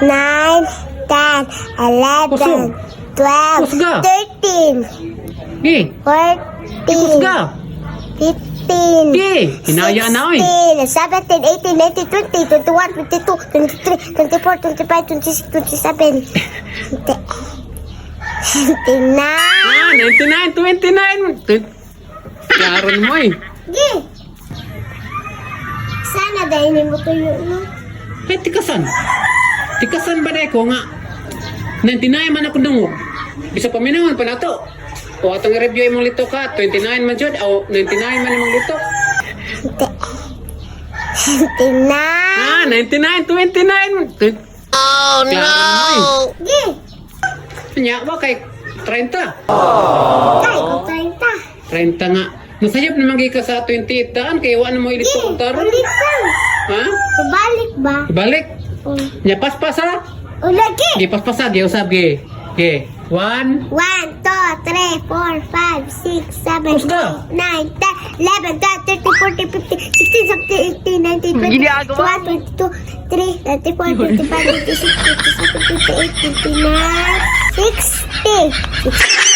9, 10, 11, 12, Kusga. 13, Gi. 14, Kusga. 15, Gi. Hinaya na oy. 16, 17, 18, 19, 20, 21, 22, 23, 24, 25, 26, 27, 29. Ah, 99, 29. Yaron mo eh. Gi! Sana dahil mo tuyo, no? Eh, tikasan. Tikasan ba ko nga? 99 man ako dungog. Bisa paminawan pa na to. O atong i-review imong lito ka, 29 man jud o 99 man imong lito. Hindi. 29. Ah, 99, 29. Oh no. Gi! Nya ba kay 30? Kay ko 30. 30 nga. Masayap naman kay ka sa 28 taan kay wala mo Gi! ilito kong taro. Ulit lang. Ha? Ibalik ba? Balik. Nya paspas ha. Ulagi! Gi paspas ha, gi usab gi. Gi. 1 1, 2, 3, 4, 5, 6, 7, Kusga. 8, 9, 10, 11, 12, 13, 14, 15, 16, 17, 18, 19, 20, 21, 22, 23, 24, 25, 26, 27, 28, 29, 60.